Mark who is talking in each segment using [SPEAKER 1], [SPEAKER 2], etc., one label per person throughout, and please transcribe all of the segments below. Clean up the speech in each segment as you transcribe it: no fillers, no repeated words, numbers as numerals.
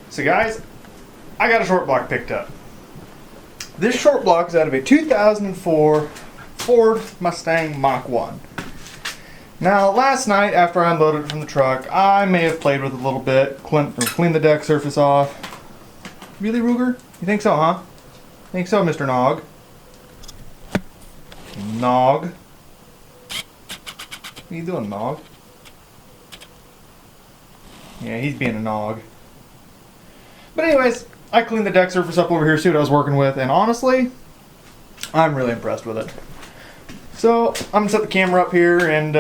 [SPEAKER 1] So guys, I got a short block picked up. This short block is out of a 2004 Ford Mustang Mach 1. Now, last night after I unloaded it from the truck, I may have played with it a little bit, cleaned the deck surface off. Really, Ruger? You think so, huh? Think so, Mr. Nog? Nog? What are you doing, Nog? Yeah, he's being a Nog. But anyways, I cleaned the deck surface up over here, see what I was working with, and honestly, I'm really impressed with it. So, I'm going to set the camera up here and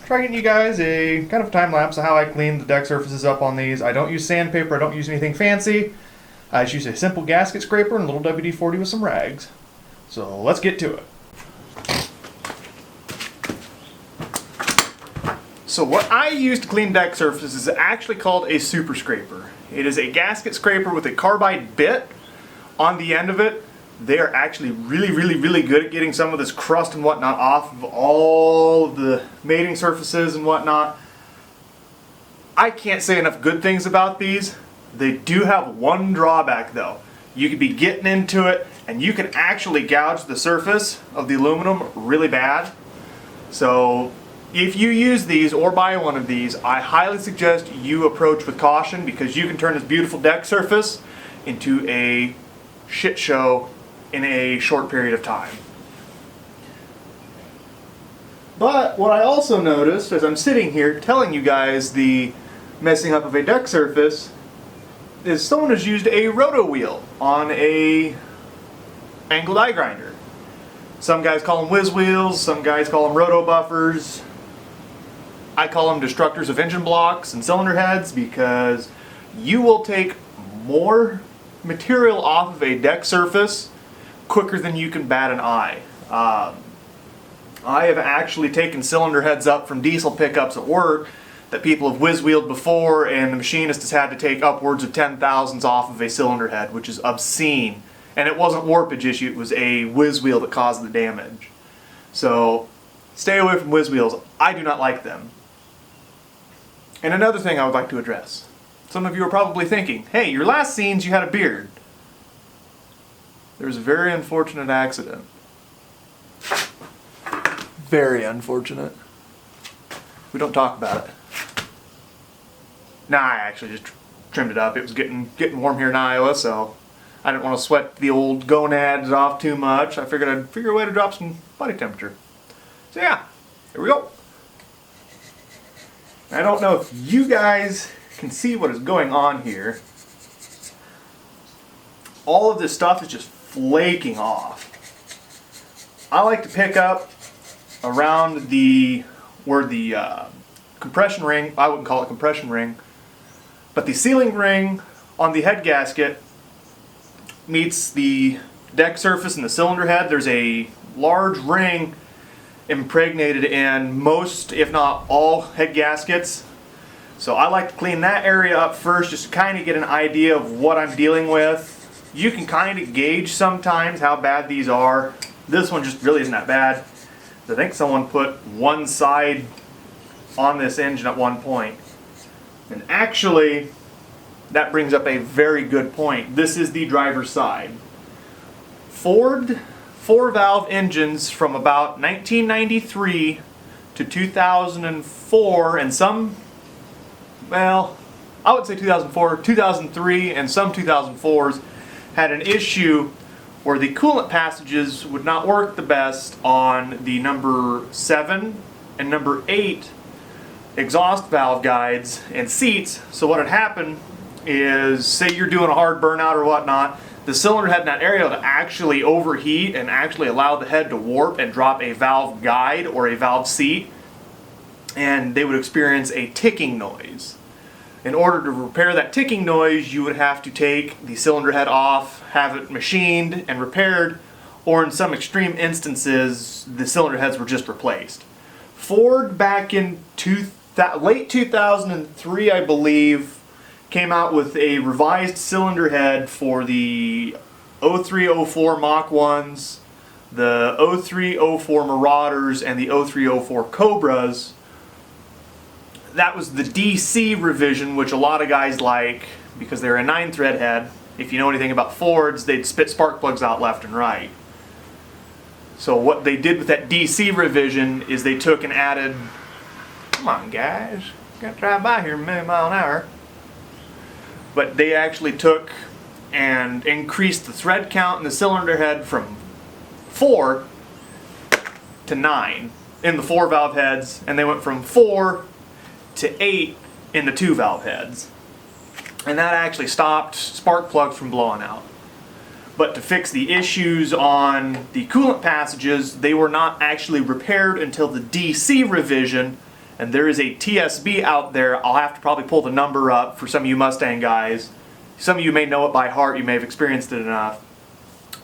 [SPEAKER 1] try getting you guys a kind of time lapse of how I clean the deck surfaces up on these. I don't use sandpaper, I don't use anything fancy. I just use a simple gasket scraper and a little WD-40 with some rags. So, let's get to it. So what I use to clean deck surfaces is actually called a super scraper. It is a gasket scraper with a carbide bit on the end of it. They are actually really good at getting some of this crust and whatnot off of all of the mating surfaces and whatnot. I can't say enough good things about these. They do have one drawback though. You could be getting into it and you can actually gouge the surface of the aluminum really bad. So if you use these or buy one of these, I highly suggest you approach with caution because you can turn this beautiful deck surface into a shit show in a short period of time. But what I also noticed as I'm sitting here telling you guys the messing up of a deck surface is someone has used a roto wheel on a angled eye grinder. Some guys call them whiz wheels, some guys call them roto buffers. I call them destructors of engine blocks and cylinder heads because you will take more material off of a deck surface quicker than you can bat an eye. I have actually taken cylinder heads up from diesel pickups at work that people have whiz-wheeled before, and the machinist has had to take upwards of 10,000s off of a cylinder head, which is obscene. And it wasn't warpage issue, it was a whiz-wheel that caused the damage. So stay away from whiz-wheels. I do not like them. And another thing I would like to address. Some of you are probably thinking, hey, your last scenes you had a beard. There was a very unfortunate accident. Very unfortunate. We don't talk about it. Nah, I actually just trimmed it up. It was getting warm here in Iowa, so I didn't want to sweat the old gonads off too much. I figured I'd figure a way to drop some body temperature. So yeah, here we go. I don't know if you guys can see what is going on here. All of this stuff is just flaking off. I like to pick up around where the compression ring, I wouldn't call it compression ring, but the sealing ring on the head gasket meets the deck surface and the cylinder head. There's a large ring impregnated in most, if not all, head gaskets. So I like to clean that area up first just to kind of get an idea of what I'm dealing with. You can kind of gauge sometimes how bad these are. This one just really isn't that bad. I think someone put one side on this engine at one point. And actually, that brings up a very good point. This is the driver's side. Ford 4-valve engines from about 1993 to 2004 and some, well, I would say 2004, 2003 and some 2004s had an issue where the coolant passages would not work the best on the number 7 and number 8 exhaust valve guides and seats. So what had happened is, say you're doing a hard burnout or whatnot, the cylinder head in that area would actually overheat and actually allow the head to warp and drop a valve guide or a valve seat, and they would experience a ticking noise. In order to repair that ticking noise, you would have to take the cylinder head off, have it machined and repaired, or in some extreme instances, the cylinder heads were just replaced. Ford back in late 2003, I believe, came out with a revised cylinder head for the 0304 Mach 1s, the 0304 Marauders, and the 0304 Cobras. That was the DC revision, which a lot of guys like because they're a 9-thread head. If you know anything about Fords, they'd spit spark plugs out left and right. So what they did with that DC revision is they took and added, come on guys, got to drive by here a million mile an hour. But they actually took and increased the thread count in the cylinder head from 4 to 9 in the 4-valve heads, and they went from 4 to 8 in the 2-valve heads. And that actually stopped spark plugs from blowing out. But to fix the issues on the coolant passages, they were not actually repaired until the DC revision. And there is a TSB out there. I'll have to probably pull the number up for some of you Mustang guys. Some of you may know it by heart, you may have experienced it enough.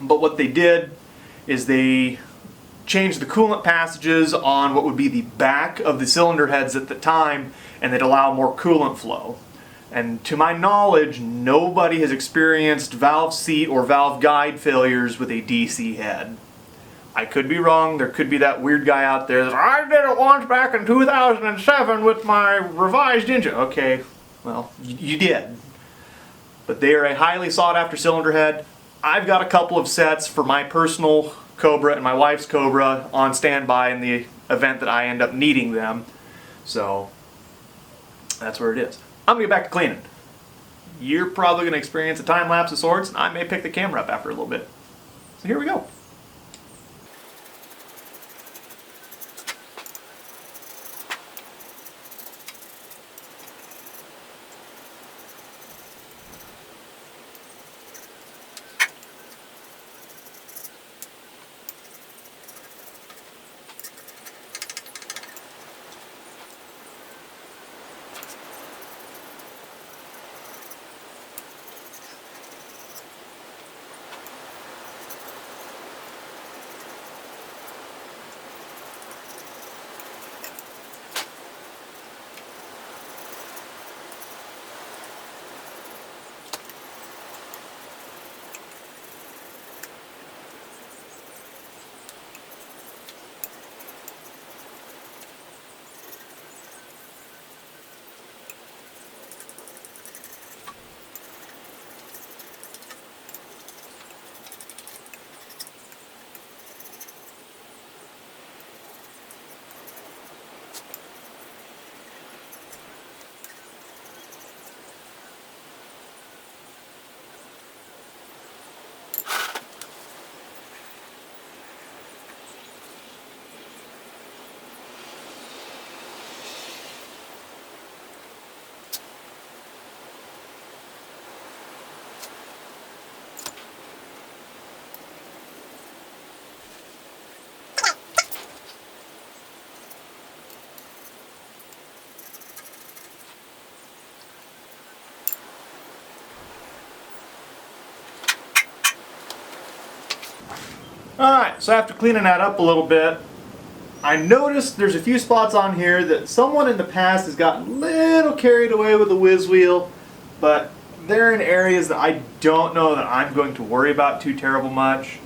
[SPEAKER 1] But what they did is they changed the coolant passages on what would be the back of the cylinder heads at the time, and they'd allow more coolant flow. And to my knowledge, nobody has experienced valve seat or valve guide failures with a DC head. I could be wrong. There could be that weird guy out there that I did it once back in 2007 with my revised engine. Okay, well, you did. But they are a highly sought after cylinder head. I've got a couple of sets for my personal Cobra and my wife's Cobra on standby in the event that I end up needing them. So that's where it is. I'm going to get back to cleaning. You're probably going to experience a time lapse of sorts, and I may pick the camera up after a little bit. So here we go. Alright, so after cleaning that up a little bit, I noticed there's a few spots on here that someone in the past has gotten a little carried away with the whiz wheel, but they're in areas that I don't know that I'm going to worry about too terrible much.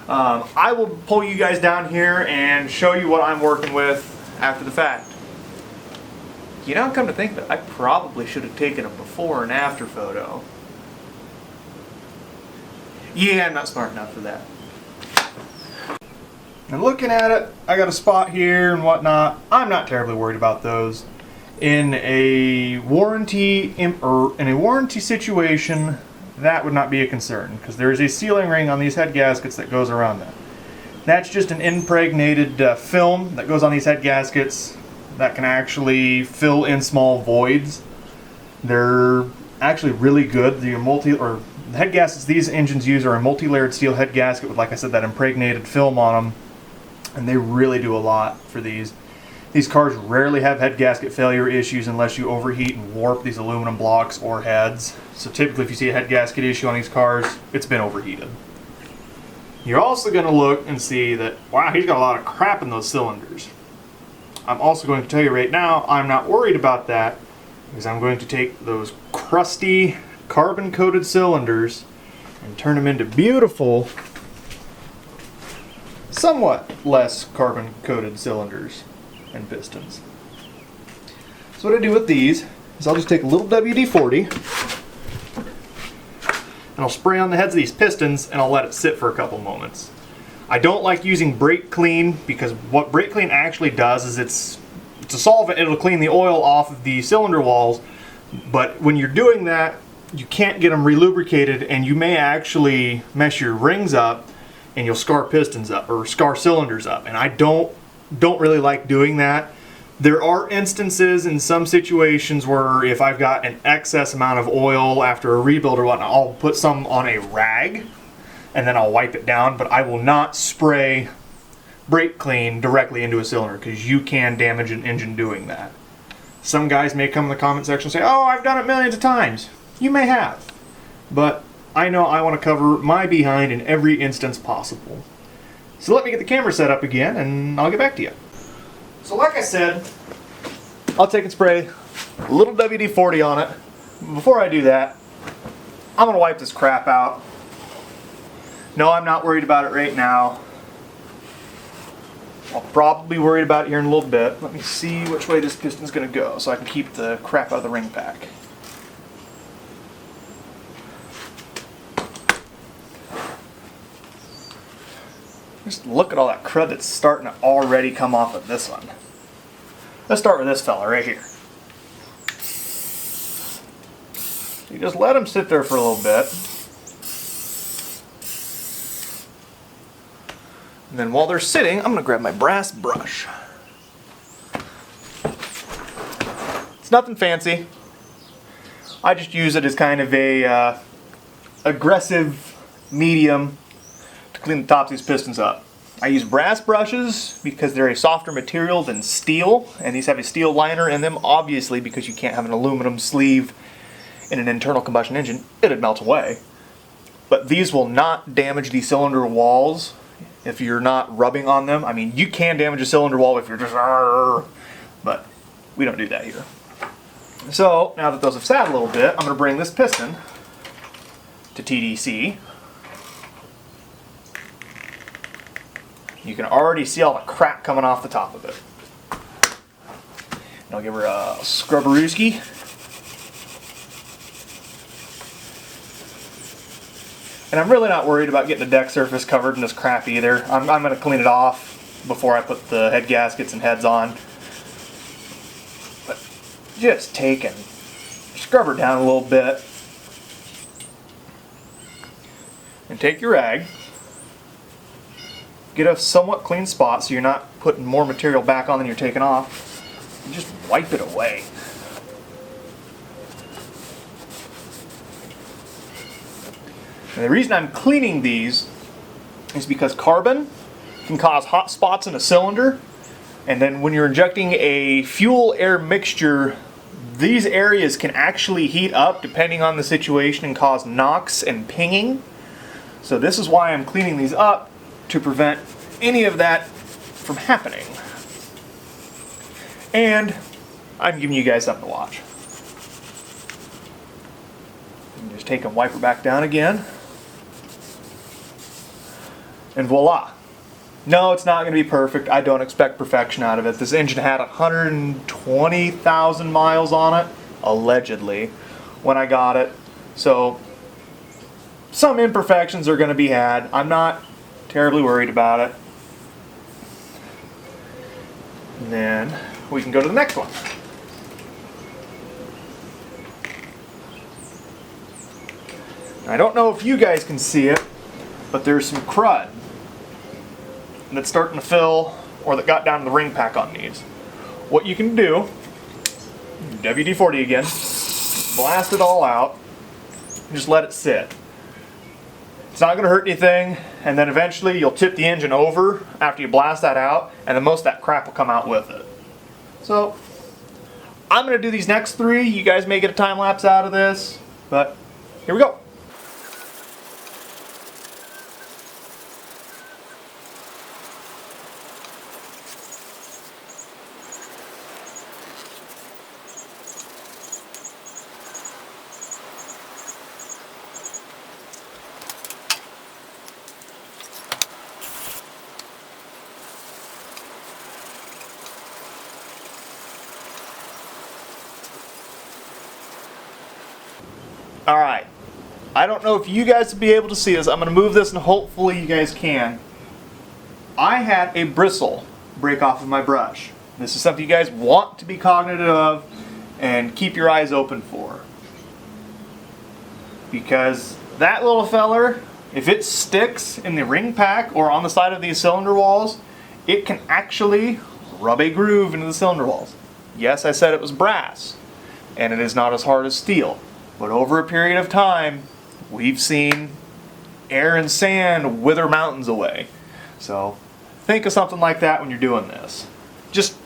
[SPEAKER 1] I will pull you guys down here and show you what I'm working with after the fact. You know, come to think of it, I probably should have taken a before and after photo. Yeah, I'm not smart enough for that. And looking at it, I got a spot here and whatnot. I'm not terribly worried about those. In a warranty situation, that would not be a concern, because there is a sealing ring on these head gaskets that goes around that. That's just an impregnated film that goes on these head gaskets that can actually fill in small voids. They're actually really good. The head gaskets these engines use are a multi-layered steel head gasket with, like I said, that impregnated film on them. And they really do a lot for these. These cars rarely have head gasket failure issues unless you overheat and warp these aluminum blocks or heads. So typically if you see a head gasket issue on these cars, it's been overheated. You're also going to look and see that, wow, he's got a lot of crap in those cylinders. I'm also going to tell you right now, I'm not worried about that, because I'm going to take those crusty carbon-coated cylinders and turn them into beautiful, somewhat less carbon-coated cylinders and pistons. So what I do with these is I'll just take a little WD-40 and I'll spray on the heads of these pistons and I'll let it sit for a couple moments. I don't like using brake clean because what brake clean actually does is it's a solvent. It'll clean the oil off of the cylinder walls, but when you're doing that, you can't get them relubricated, and you may actually mess your rings up, and you'll scar pistons up or scar cylinders up. And I don't really like doing that. There are instances in some situations where if I've got an excess amount of oil after a rebuild or whatnot, I'll put some on a rag and then I'll wipe it down, but I will not spray brake clean directly into a cylinder because you can damage an engine doing that. Some guys may come in the comment section and say, oh, I've done it millions of times. You may have, but I know I want to cover my behind in every instance possible. So let me get the camera set up again and I'll get back to you. So like I said, I'll take and spray a little WD-40 on it. Before I do that, I'm going to wipe this crap out. No, I'm not worried about it right now. I'll probably be worried about it here in a little bit. Let me see which way this piston's going to go so I can keep the crap out of the ring pack. Just look at all that crud that's starting to already come off of this one. Let's start with this fella right here. You just let them sit there for a little bit. And then while they're sitting, I'm going to grab my brass brush. It's nothing fancy. I just use it as kind of a aggressive medium to clean the tops of these pistons up. I use brass brushes because they're a softer material than steel, and these have a steel liner in them, obviously because you can't have an aluminum sleeve in an internal combustion engine. It'd melt away. But these will not damage the cylinder walls if you're not rubbing on them. I mean, you can damage a cylinder wall if you're just, but we don't do that here. So now that those have sat a little bit, I'm going to bring this piston to TDC. You can already see all the crap coming off the top of it. And I'll give her a Cobra Rescue. And I'm really not worried about getting the deck surface covered in this crap either. I'm going to clean it off before I put the head gaskets and heads on. But just take and scrub her down a little bit. And take your rag. Get a somewhat clean spot so you're not putting more material back on than you're taking off. And just wipe it away. And the reason I'm cleaning these is because carbon can cause hot spots in a cylinder, and then when you're injecting a fuel-air mixture, these areas can actually heat up depending on the situation and cause knocks and pinging. So this is why I'm cleaning these up, to prevent any of that from happening. And I'm giving you guys something to watch. And just take and wipe her back down again. And voila. No, it's not going to be perfect. I don't expect perfection out of it. This engine had 120,000 miles on it, allegedly, when I got it. So some imperfections are going to be had. I'm not terribly worried about it. And then we can go to the next one. I don't know if you guys can see it, but there's some crud that's starting to fill, or that got down to the ring pack on these. What you can do, WD-40 again, blast it all out, and just let it sit. It's not going to hurt anything, and then eventually you'll tip the engine over after you blast that out, and then most of that crap will come out with it. So, I'm going to do these next three. You guys may get a time lapse out of this, but here we go. Alright, I don't know if you guys will be able to see this. I'm going to move this and hopefully you guys can. I had a bristle break off of my brush. This is something you guys want to be cognitive of and keep your eyes open for. Because that little feller, if it sticks in the ring pack or on the side of these cylinder walls, it can actually rub a groove into the cylinder walls. Yes, I said it was brass, and it is not as hard as steel. But over a period of time, we've seen air and sand wither mountains away. So think of something like that when you're doing this. Just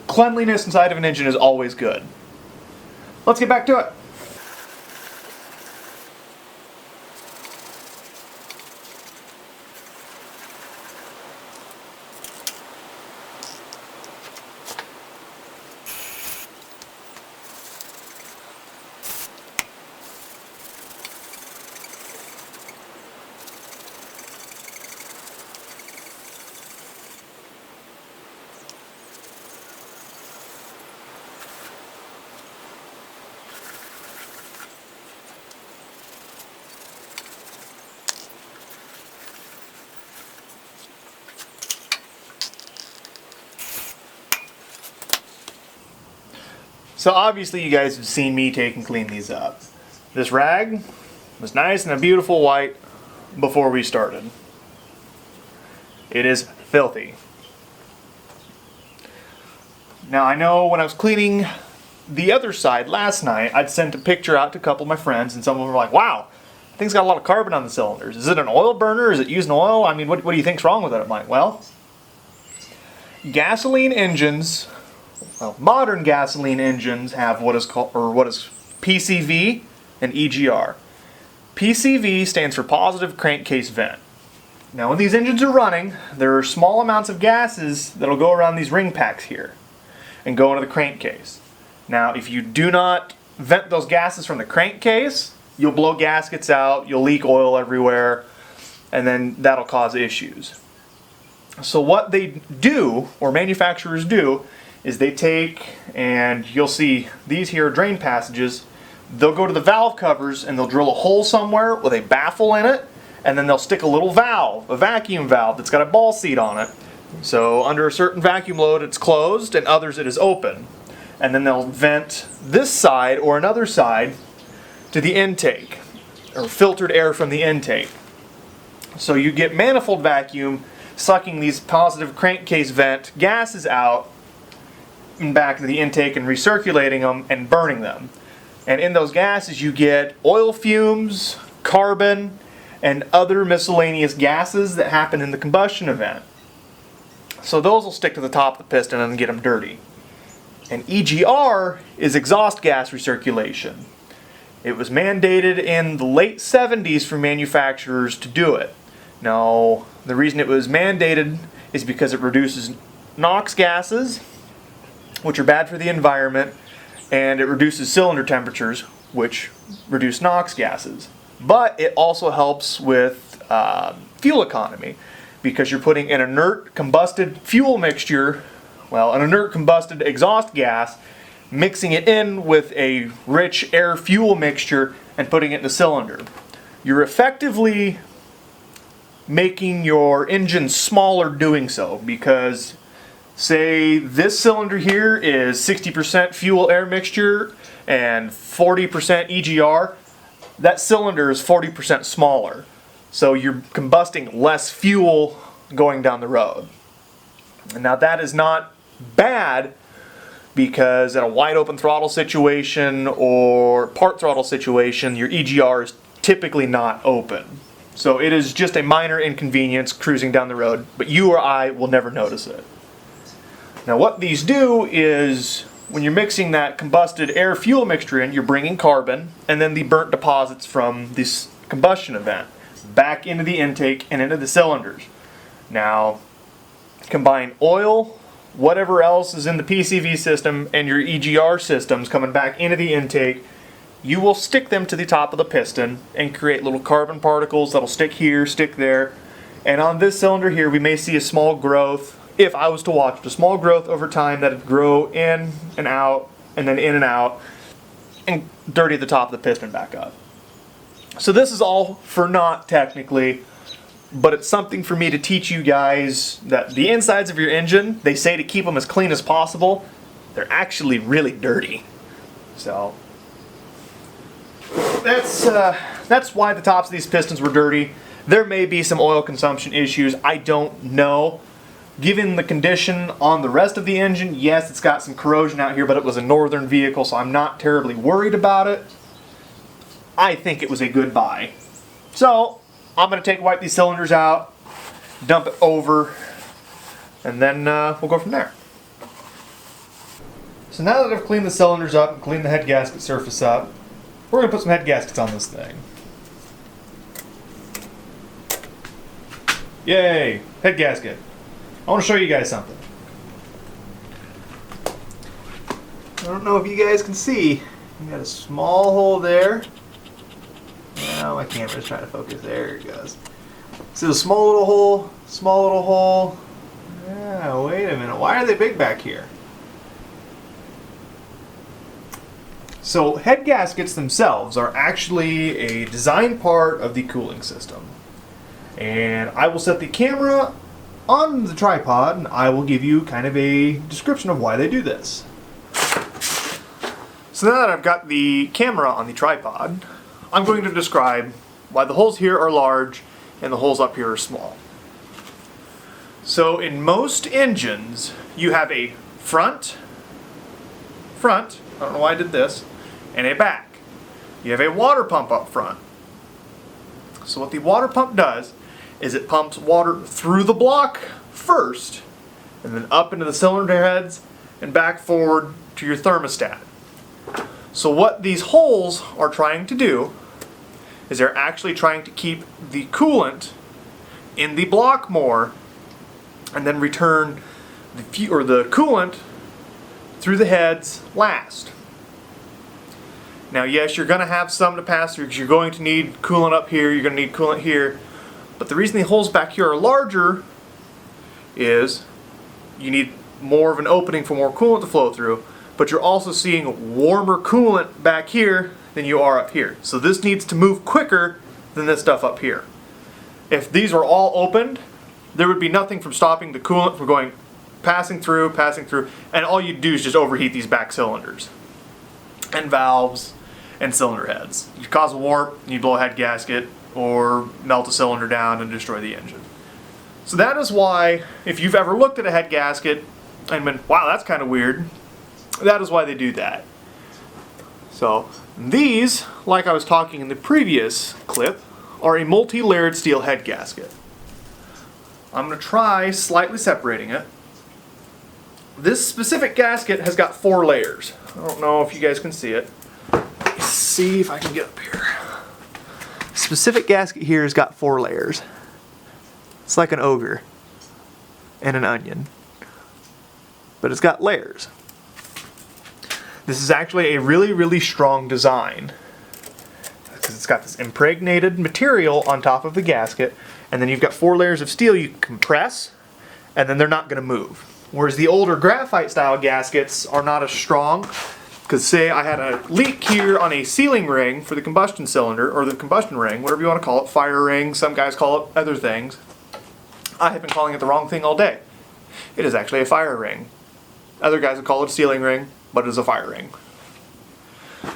[SPEAKER 1] cleanliness inside of an engine is always good. Let's get back to it. So obviously you guys have seen me take and clean these up. This rag was nice and a beautiful white before we started. It is filthy. Now I know when I was cleaning the other side last night, I'd sent a picture out to a couple of my friends and some of them were like, wow, that thing's got a lot of carbon on the cylinders. Is it an oil burner? Is it using oil? I mean, what do you think's wrong with it? I'm like, well, gasoline engines, well, modern gasoline engines have what is PCV and EGR. PCV stands for positive crankcase vent. Now when these engines are running, there are small amounts of gases that'll go around these ring packs here and go into the crankcase. Now if you do not vent those gases from the crankcase, you'll blow gaskets out, you'll leak oil everywhere, and then that'll cause issues. So what they do, or manufacturers do, is they take, and you'll see these here drain passages, they'll go to the valve covers and they'll drill a hole somewhere with a baffle in it, and then they'll stick a little valve, a vacuum valve that's got a ball seat on it. So under a certain vacuum load it's closed and others it is open. And then they'll vent this side or another side to the intake, or filtered air from the intake. So you get manifold vacuum sucking these positive crankcase vent gases out and back into the intake and recirculating them and burning them. And in those gases you get oil fumes, carbon, and other miscellaneous gases that happen in the combustion event. So those will stick to the top of the piston and get them dirty. And EGR is exhaust gas recirculation. It was mandated in the late 70s for manufacturers to do it. Now, the reason it was mandated is because it reduces NOx gases, which are bad for the environment, and it reduces cylinder temperatures, which reduce NOx gases. But it also helps with fuel economy, because you're putting an inert combusted fuel mixture, well, an inert combusted exhaust gas, mixing it in with a rich air fuel mixture and putting it in the cylinder. You're effectively making your engine smaller doing so, because say this cylinder here is 60% fuel air mixture and 40% EGR, that cylinder is 40% smaller. So you're combusting less fuel going down the road. And now that is not bad, because in a wide open throttle situation or part throttle situation, your EGR is typically not open. So it is just a minor inconvenience cruising down the road, but you or I will never notice it. Now what these do is, when you're mixing that combusted air fuel mixture in, you're bringing carbon and then the burnt deposits from this combustion event back into the intake and into the cylinders. Now combine oil, whatever else is in the PCV system, and your EGR systems coming back into the intake, you will stick them to the top of the piston and create little carbon particles that'll stick here, stick there. And on this cylinder here, we may see a small growth, if I was to watch it, a small growth over time that'd grow in and out, and then in and out, and dirty the top of the piston back up. So this is all for naught technically, but it's something for me to teach you guys that the insides of your engine, they say to keep them as clean as possible. They're actually really dirty. So that's why the tops of these pistons were dirty. There may be some oil consumption issues, I don't know. Given the condition on the rest of the engine, yes, it's got some corrosion out here, but it was a northern vehicle, so I'm not terribly worried about it. I think it was a good buy. So I'm going to wipe these cylinders out, dump it over, and then we'll go from there. So now that I've cleaned the cylinders up and cleaned the head gasket surface up, we're going to put some head gaskets on this thing. Yay! Head gasket. I want to show you guys something. I don't know if you guys can see. You got a small hole there. Now my camera's trying to focus. There it goes. See the small little hole? Small little hole. Yeah, wait a minute. Why are they big back here? So head gaskets themselves are actually a design part of the cooling system. And I will set the camera on the tripod and I will give you kind of a description of why they do this. So now that I've got the camera on the tripod, I'm going to describe why the holes here are large and the holes up here are small. So in most engines, you have a front, I don't know why I did this, and a back. You have a water pump up front. So what the water pump does is it pumps water through the block first, and then up into the cylinder heads and back forward to your thermostat. So what these holes are trying to do is they're actually trying to keep the coolant in the block more and then return the coolant through the heads last. Now yes, you're going to have some to pass through because you're going to need coolant up here, you're going to need coolant here, but the reason the holes back here are larger is you need more of an opening for more coolant to flow through, but you're also seeing warmer coolant back here than you are up here. So this needs to move quicker than this stuff up here. If these are all opened, there would be nothing from stopping the coolant from passing through, and all you do is just overheat these back cylinders and valves and cylinder heads. You cause a warp, you blow a head gasket, or melt a cylinder down and destroy the engine. So that is why, if you've ever looked at a head gasket and been, wow, that's kind of weird, that is why they do that. So these, like I was talking in the previous clip, are a multi-layered steel head gasket. I'm going to try slightly separating it. This specific gasket has got 4 layers. I don't know if you guys can see it. Let me see if I can get up here. Specific gasket here has got 4 layers. It's like an ogre and an onion, but it's got layers. This is actually a really, really strong design because it's got this impregnated material on top of the gasket, and then you've got 4 layers of steel you compress, and then they're not going to move. Whereas the older graphite style gaskets are not as strong, because say I had a leak here on a sealing ring for the combustion cylinder, or the combustion ring, whatever you want to call it, fire ring, some guys call it other things. I have been calling it the wrong thing all day. It is actually a fire ring. Other guys would call it a sealing ring, but it is a fire ring.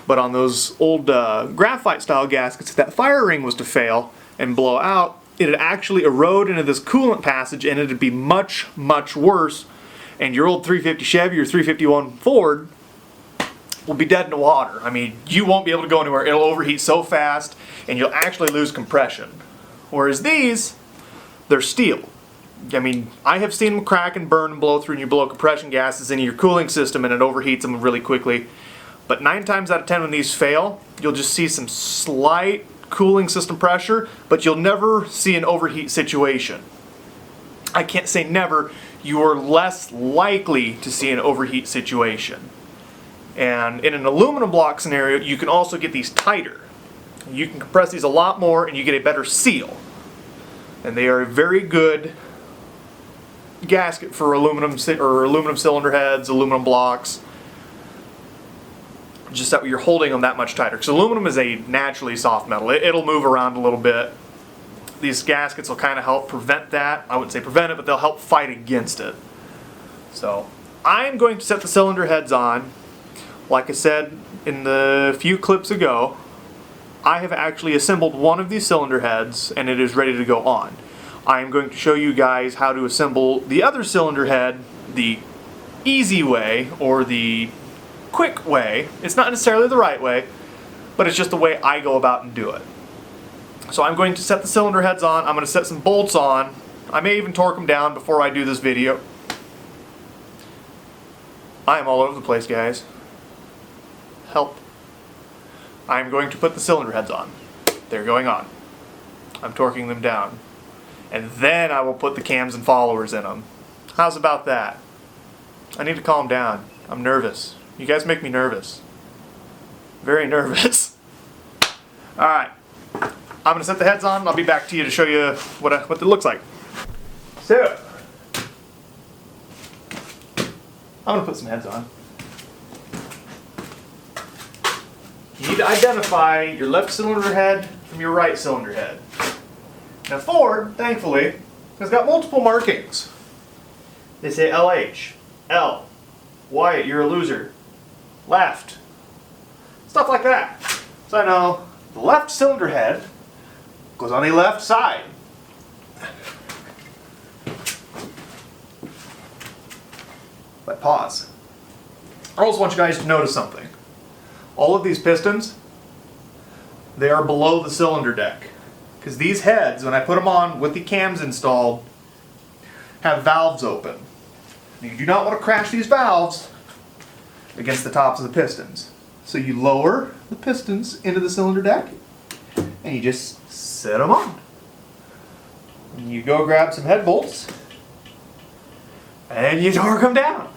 [SPEAKER 1] But on those old graphite style gaskets, if that fire ring was to fail and blow out, it would actually erode into this coolant passage and it would be much, much worse. And your old 350 Chevy or 351 Ford will be dead in the water. I mean, you won't be able to go anywhere. It'll overheat so fast and you'll actually lose compression. Whereas these, they're steel. I mean, I have seen them crack and burn and blow through, and you blow compression gases into your cooling system and it overheats them really quickly. But 9 times out of 10 when these fail, you'll just see some slight cooling system pressure, but you'll never see an overheat situation. I can't say never, you are less likely to see an overheat situation. And in an aluminum block scenario, you can also get these tighter. You can compress these a lot more and you get a better seal. And they are a very good gasket for aluminum cylinder heads, aluminum blocks. just that you're holding them that much tighter. Because aluminum is a naturally soft metal. It'll move around a little bit. These gaskets will kind of help prevent that. I wouldn't say prevent it, but they'll help fight against it. So I'm going to set the cylinder heads on. Like I said in the few clips ago, I have actually assembled one of these cylinder heads and it is ready to go on. I am going to show you guys how to assemble the other cylinder head the easy way or the quick way. It's not necessarily the right way, but it's just the way I go about and do it. So I'm going to set the cylinder heads on. I'm going to set some bolts on. I may even torque them down before I do this video. I am all over the place, guys. Help. I'm going to put the cylinder heads on. They're going on. I'm torquing them down. And then I will put the cams and followers in them. How's about that? I need to calm down. I'm nervous. You guys make me nervous. Very nervous. Alright. I'm going to set the heads on and I'll be back to you to show you what it looks like. So, I'm going to put some heads on. You need to identify your left cylinder head from your right cylinder head. Now Ford, thankfully, has got multiple markings. They say LH, L, Wyatt, you're a loser, left, stuff like that. So I know the left cylinder head goes on the left side. But pause. I also want you guys to notice something. All of these pistons, they are below the cylinder deck. Because these heads, when I put them on with the cams installed, have valves open. And you do not want to crash these valves against the tops of the pistons. So you lower the pistons into the cylinder deck and you just set them on. And you go grab some head bolts and you torque them down.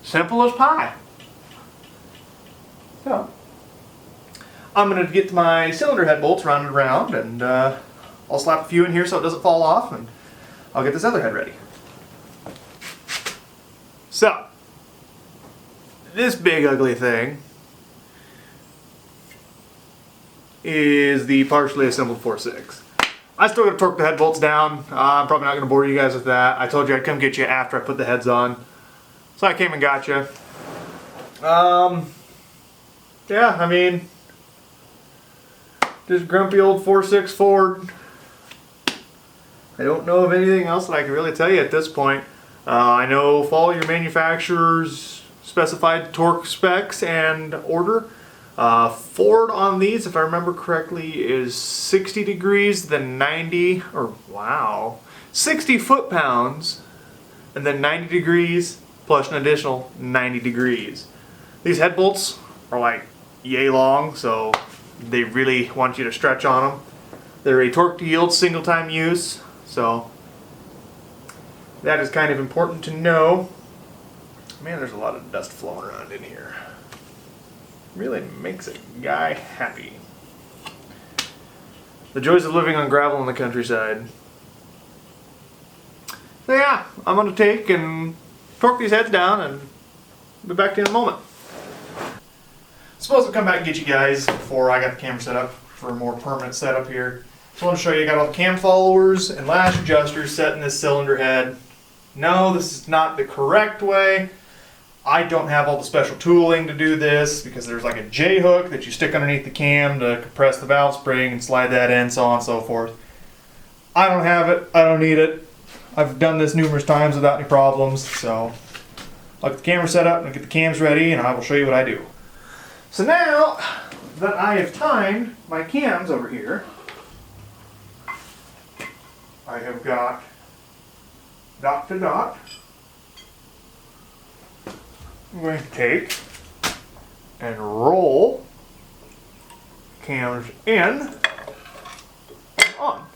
[SPEAKER 1] Simple as pie. So, I'm going to get my cylinder head bolts rounded around and I'll slap a few in here so it doesn't fall off and I'll get this other head ready. So, this big ugly thing is the partially assembled 4.6. I still got to torque the head bolts down. I'm probably not going to bore you guys with that. I told you I'd come get you after I put the heads on. So I came and got you. Yeah, I mean, just grumpy old 4.6 Ford. I don't know of anything else that I can really tell you at this point. I know follow your manufacturer's specified torque specs and order. Ford on these, if I remember correctly, is 60 degrees, then 90, or wow, 60 foot-pounds, and then 90 degrees, plus an additional 90 degrees. These head bolts are like yay long, so they really want you to stretch on them. They're a torque to yield single time use, so that is kind of important to know. Man, there's a lot of dust flowing around in here. Really makes a guy happy. The joys of living on gravel in the countryside. So yeah, I'm going to take and torque these heads down and be back to you in a moment. Supposed to come back and get you guys before I got the camera set up for a more permanent setup here. Just want to show you, I got all the cam followers and lash adjusters set in this cylinder head. No, this is not the correct way. I don't have all the special tooling to do this because there's like a J hook that you stick underneath the cam to compress the valve spring and slide that in, so on and so forth. I don't have it. I don't need it. I've done this numerous times without any problems, so I'll get the camera set up and get the cams ready and I will show you what I do. So now that I have timed my cams over here, I have got dot to dot. I'm going to take and roll cams in and on.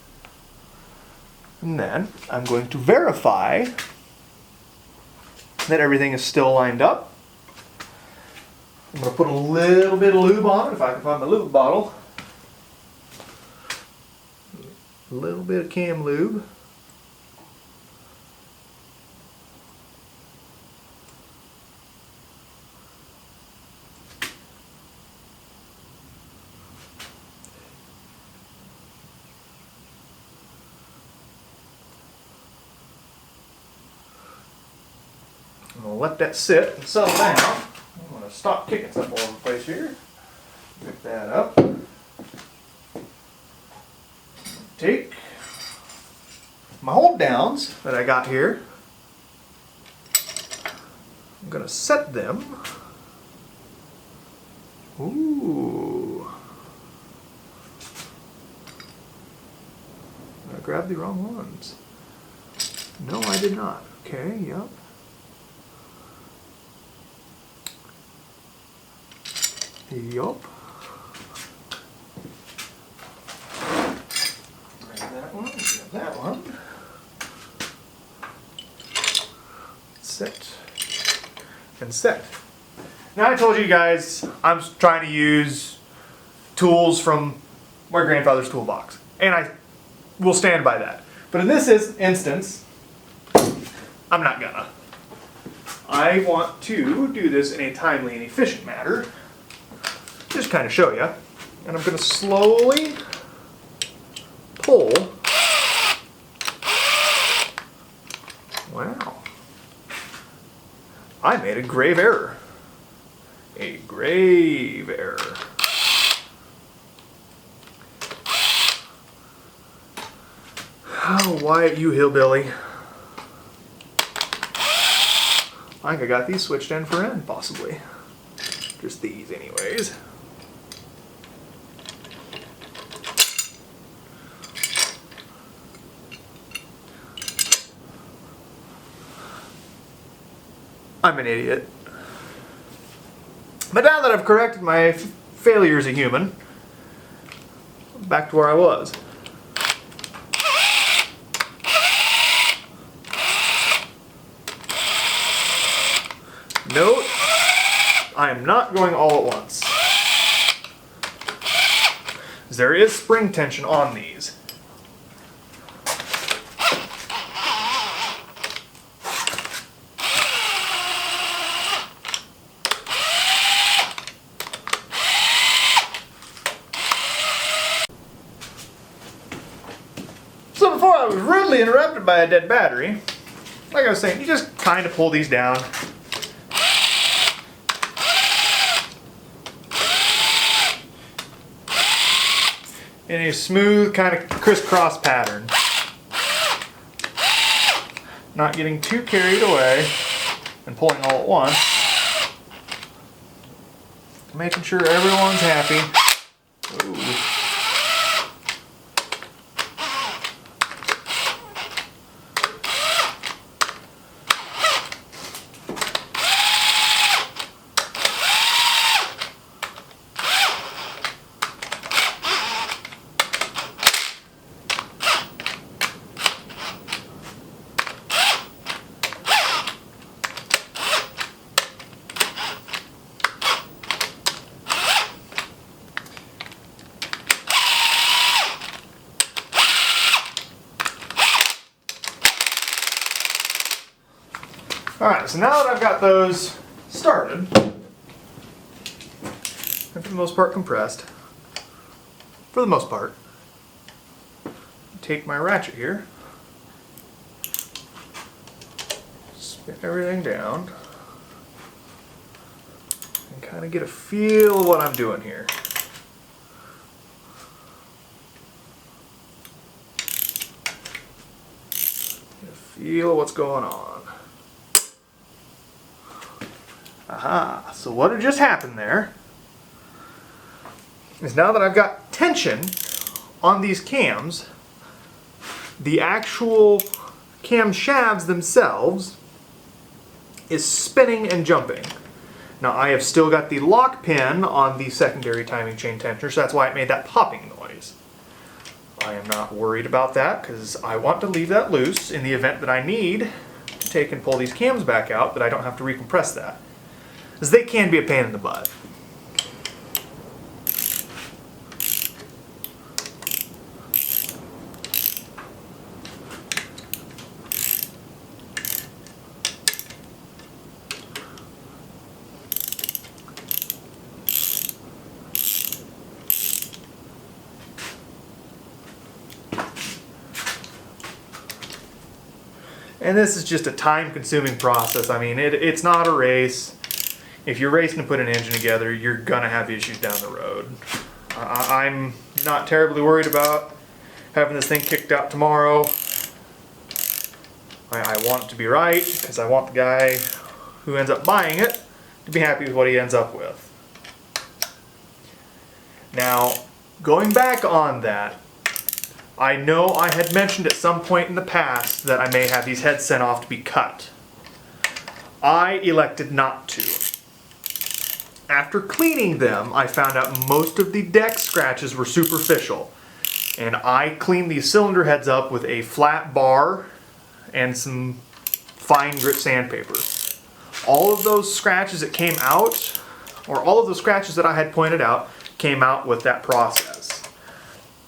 [SPEAKER 1] And then I'm going to verify that everything is still lined up. I'm going to put a little bit of lube on it if I can find my lube bottle. A little bit of cam lube. I'm going to let that sit and settle down. I'm going to stop kicking stuff all over the place here. Pick that up. Take my hold downs that I got here. I'm going to set them. Ooh. I grabbed the wrong ones. No, I did not. Okay, yep. Yup. Grab that one, grab that one. Set. And set. Now I told you guys I'm trying to use tools from my grandfather's toolbox. And I will stand by that. But in this instance, I'm not gonna. I want to do this in a timely and efficient manner. Just kind of show you. And I'm going to slowly pull. Wow. I made a grave error. A grave error. Oh, Wyatt, you hillbilly. I think I got these switched end for end, possibly. Just these, anyways. I'm an idiot. But now that I've corrected my failure as a human, back to where I was. Note, I am not going all at once. There is spring tension on these. So before I was rudely interrupted by a dead battery, like I was saying, you just kind of pull these down. In a smooth kind of crisscross pattern. Not getting too carried away and pulling all at once. Making sure everyone's happy. Ooh. Alright, so now that I've got those started, and for the most part compressed, for the most part, take my ratchet here, spin everything down, and kind of get a feel of what I'm doing here. Get a feel of what's going on. Aha, so what had just happened there is now that I've got tension on these cams, the actual cam shafts themselves is spinning and jumping. Now I have still got the lock pin on the secondary timing chain tensioner, so that's why it made that popping noise. I am not worried about that because I want to leave that loose in the event that I need to take and pull these cams back out, that I don't have to recompress that. Because they can be a pain in the butt. And this is just a time-consuming process. I mean, it's not a race. If you're racing to put an engine together, you're gonna have issues down the road. I'm not terribly worried about having this thing kicked out tomorrow. I want it to be right, because I want the guy who ends up buying it to be happy with what he ends up with. Now, going back on that, I know I had mentioned at some point in the past that I may have these heads sent off to be cut. I elected not to. After cleaning them, I found out most of the deck scratches were superficial. And I cleaned these cylinder heads up with a flat bar and some fine grit sandpaper. All of those scratches that came out, or all of the scratches that I had pointed out, came out with that process.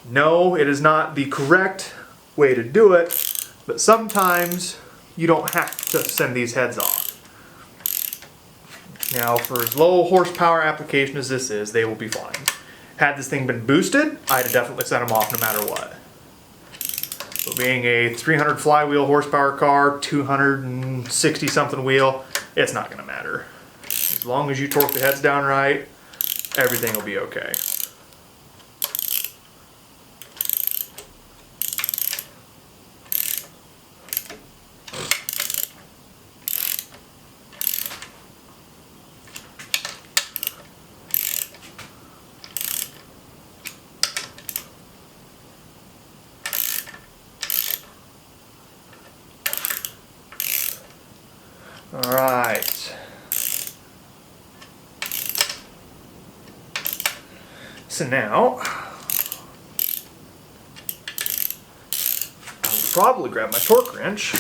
[SPEAKER 1] No, it is not the correct way to do it, but sometimes you don't have to send these heads off. Now, for as low horsepower application as this is, they will be fine. Had this thing been boosted, I'd have definitely sent them off no matter what. But being a 300 flywheel horsepower car, 260 something wheel, it's not going to matter. As long as you torque the heads down right, everything will be okay. All right. So now, I'll probably grab my torque wrench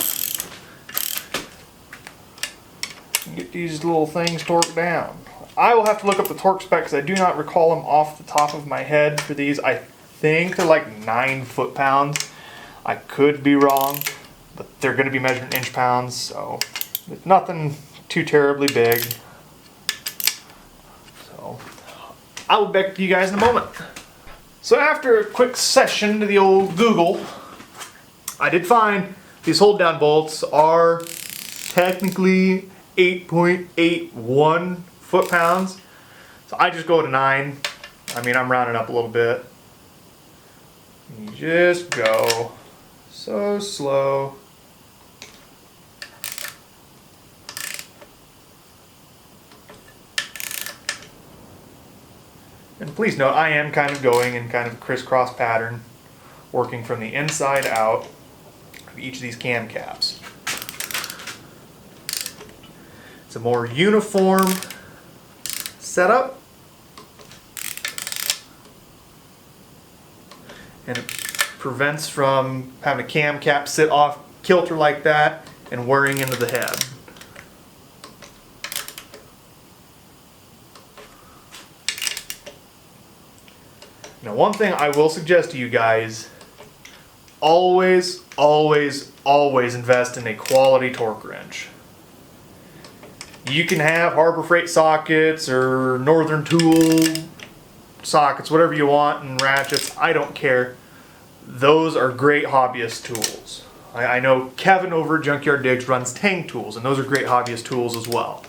[SPEAKER 1] and get these little things torqued down. I will have to look up the torque specs. I do not recall them off the top of my head for these. I think they're like 9 foot-pounds. I could be wrong, but they're going to be measured in inch-pounds, so it's nothing too terribly big. So I'll be back to you guys in a moment. So after a quick session to the old Google, I did find these hold down bolts are technically 8.81 foot-pounds. So I just go to 9. I mean, I'm rounding up a little bit. You just go so slow. And please note, I am kind of going in kind of a crisscross pattern, working from the inside out of each of these cam caps. It's a more uniform setup, and it prevents from having a cam cap sit off kilter like that and whirring into the head. Now, one thing I will suggest to you guys, always, always, always invest in a quality torque wrench. You can have Harbor Freight sockets or Northern Tool sockets, whatever you want, and ratchets, I don't care. Those are great hobbyist tools. I know Kevin over at Junkyard Digs runs Tang tools, and those are great hobbyist tools as well.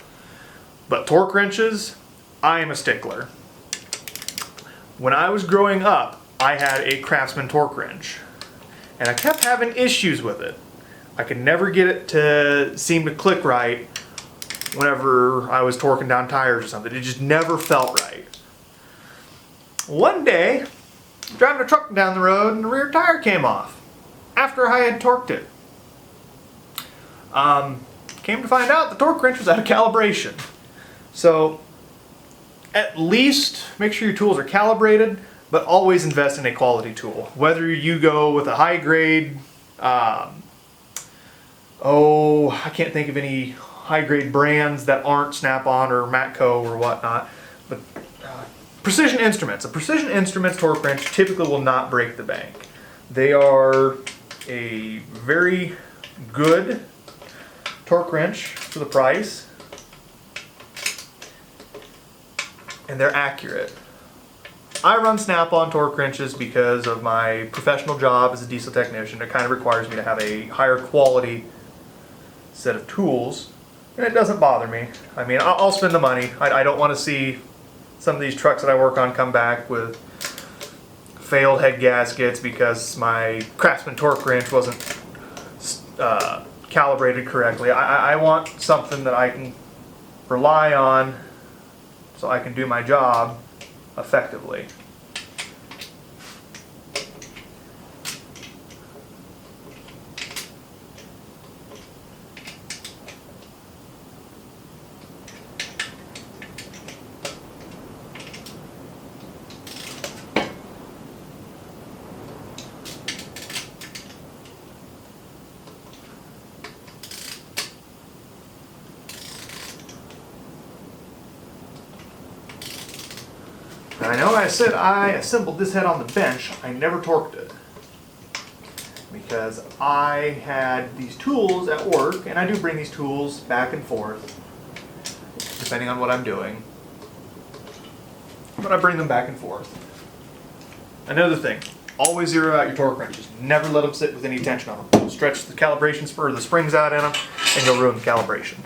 [SPEAKER 1] But torque wrenches, I am a stickler. When I was growing up, I had a Craftsman torque wrench, and I kept having issues with it. I could never get it to seem to click right whenever I was torquing down tires or something. It just never felt right. One day, driving a truck down the road and the rear tire came off after I had torqued it. Came to find out the torque wrench was out of calibration. So at least make sure your tools are calibrated, but always invest in a quality tool. Whether you go with a high grade, I can't think of any high grade brands that aren't Snap-on or Matco or whatnot, but Precision Instruments. A Precision Instruments torque wrench typically will not break the bank. They are a very good torque wrench for the price, and they're accurate. I run Snap-on torque wrenches because of my professional job as a diesel technician. It kind of requires me to have a higher quality set of tools, and it doesn't bother me. I mean, I'll spend the money. I don't want to see some of these trucks that I work on come back with failed head gaskets because my Craftsman torque wrench wasn't calibrated correctly. I want something that I can rely on so I can do my job effectively. I know I said I assembled this head on the bench. I never torqued it because I had these tools at work, and I do bring these tools back and forth depending on what I'm doing, but I bring them back and forth. Another thing, always zero out your torque wrenches. Never let them sit with any tension on them. Stretch the calibration spur, the springs out in them, and you'll ruin the calibration.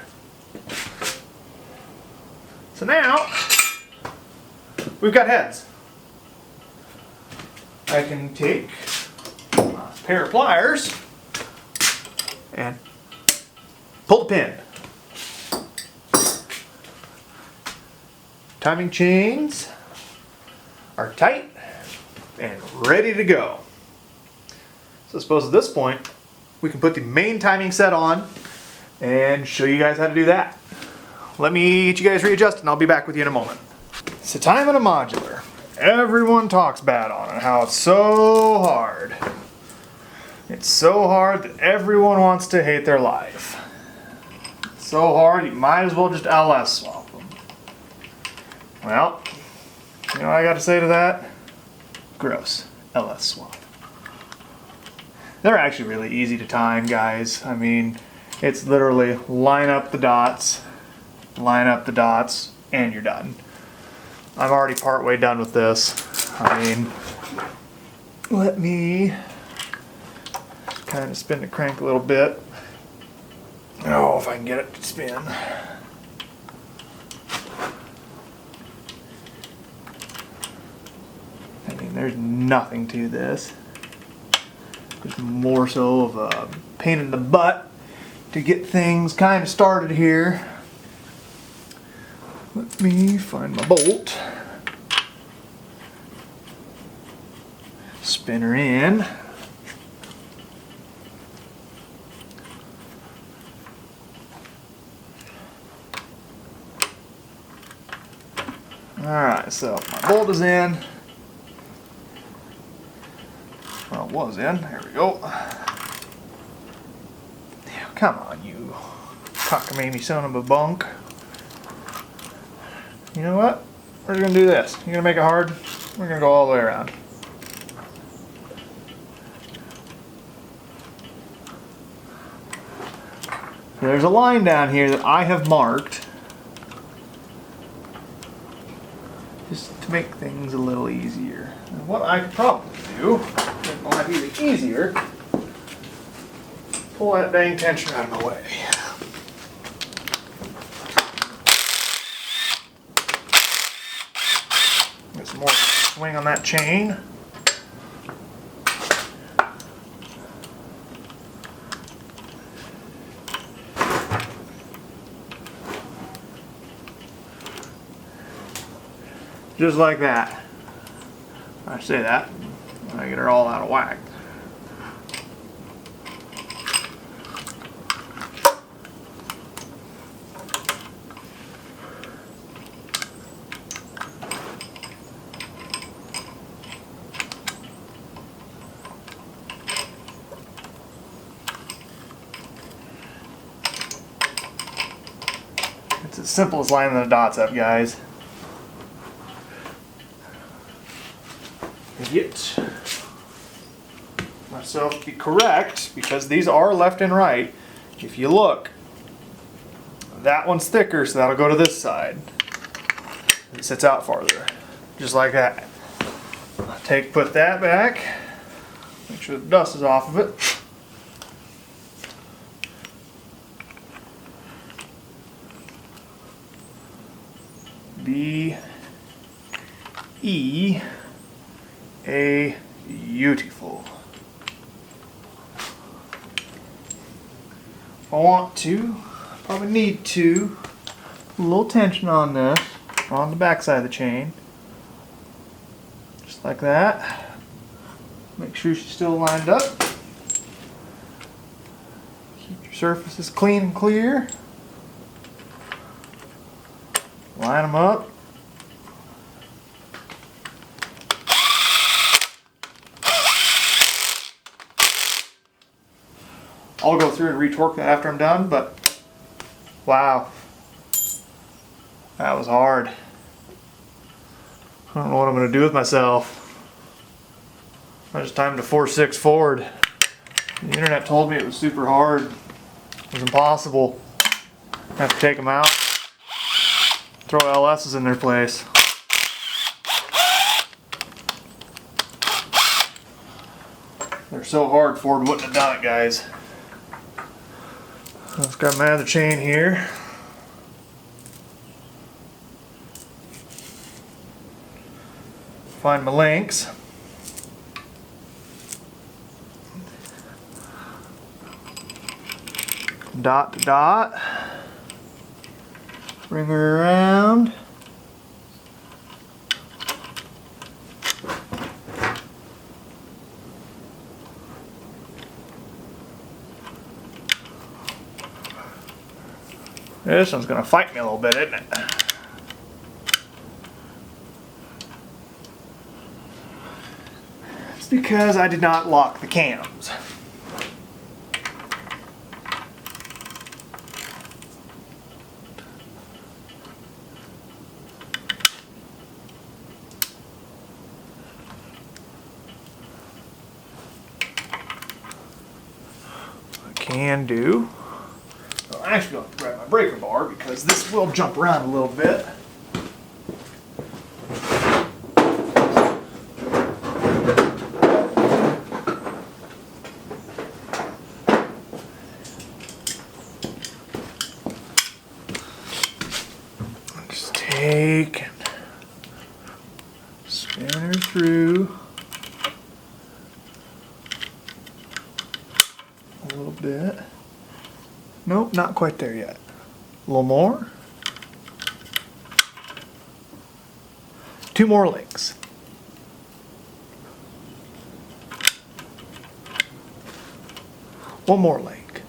[SPEAKER 1] So now we've got heads. I can take a pair of pliers and pull the pin. Timing chains are tight and ready to go. So I suppose at this point we can put the main timing set on and show you guys how to do that. Let me get you guys readjusted and I'll be back with you in a moment. So timing a modular. Everyone talks bad on it, how it's so hard. It's so hard that everyone wants to hate their life. It's so hard you might as well just LS swap them. Well, you know what I got to say to that? Gross. LS swap. They're actually really easy to time, guys. I mean, it's literally line up the dots, and you're done. I'm already partway done with this. I mean, let me kind of spin the crank a little bit. Oh, if I can get it to spin. I mean, there's nothing to this. Just more so of a pain in the butt to get things kind of started here. Let me find my bolt. Spin her in. Alright, so my bolt is in. Well, it was in. There we go. Come on, you cockamamie son of a bunk. You know what? We're going to do this. You're going to make it hard? We're going to go all the way around. There's a line down here that I have marked just to make things a little easier. And what I could probably do, it might be the easier, pull that dang tension out of my way. Get some more swing on that chain. Just like that. I say that, I get her all out of whack. It's as simple as lining the dots up, guys. Get myself to be correct, because these are left and right. If you look, that one's thicker, so that'll go to this side. It sits out farther, just like that. Put that back, make sure the dust is off of it. A beautiful. If I want to, probably need to, a little tension on this, on the back side of the chain. Just like that. Make sure she's still lined up. Keep your surfaces clean and clear. Line them up. I'll go through and retorque that after I'm done, but wow, that was hard. I don't know what I'm going to do with myself. I just timed a 4.6 Ford. The internet told me it was super hard. It was impossible. I have to take them out, throw LS's in their place. They're so hard, Ford wouldn't have done it, guys. I've got my other chain here. Find my links. Dot to dot. Bring her around. This one's gonna fight me a little bit, isn't it? It's because I did not lock the cams. What I can do, I'm actually going to grab my breaker bar because this will jump around a little bit. Just take and spin her through a little bit. Nope, not quite there yet. A little more. 2 more links. One more link.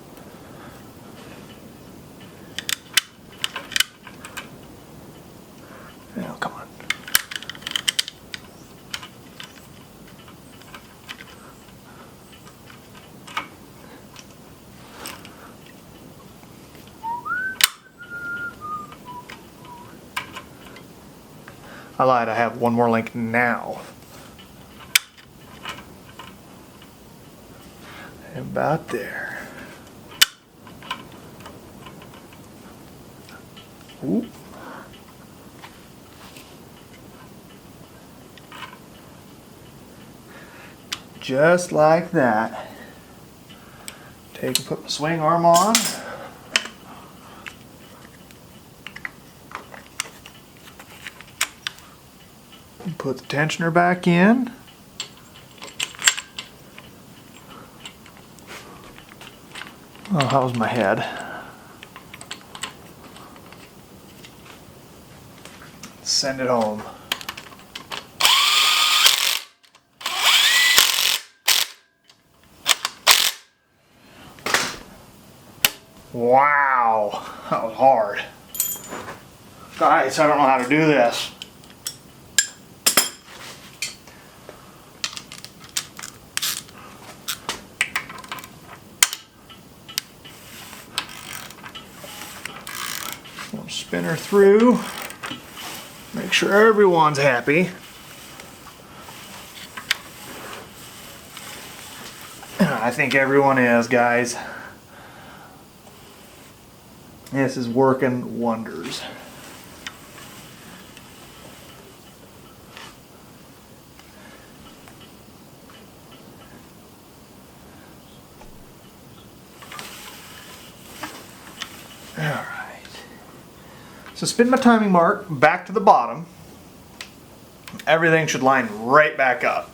[SPEAKER 1] Now, come on. I lied, I have one more link now. About there. Ooh. Just like that. Take and put my swing arm on. Put the tensioner back in. Oh, that was my head. Send it home. Wow, that was hard. Guys, I don't know how to do this. Spin her through, make sure everyone's happy. I think everyone is, guys. This is working wonders. All right. So spin my timing mark back to the bottom. Everything should line right back up.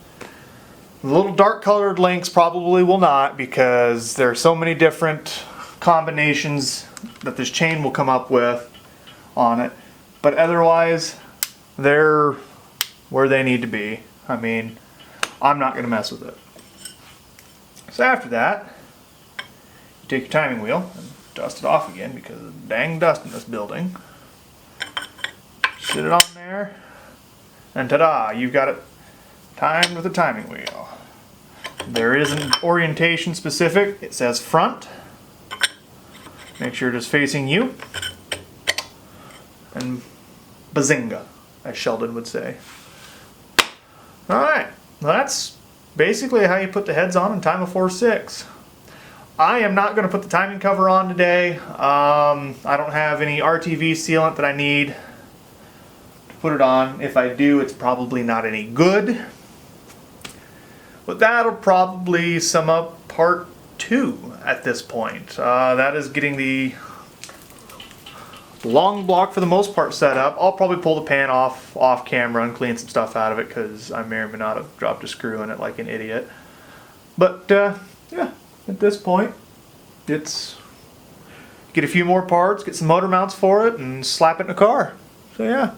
[SPEAKER 1] The little dark colored links probably will not, because there are so many different combinations that this chain will come up with on it. But otherwise, they're where they need to be. I mean, I'm not going to mess with it. So after that, you take your timing wheel and dust it off again, because of the dang dust in this building. Sit it on there, and ta-da, you've got it timed with a timing wheel. There is an orientation specific. It says front. Make sure it is facing you. And bazinga, as Sheldon would say. Alright, well, that's basically how you put the heads on in time of 4.6. I am not going to put the timing cover on today. I don't have any RTV sealant that I need to put it on. If I do, it's probably not any good. But that'll probably sum up part 2 at this point. That is getting the long block for the most part set up. I'll probably pull the pan off camera and clean some stuff out of it, because I may or may not have dropped a screw in it like an idiot. But yeah, at this point, it's get a few more parts, get some motor mounts for it, and slap it in a car. So yeah.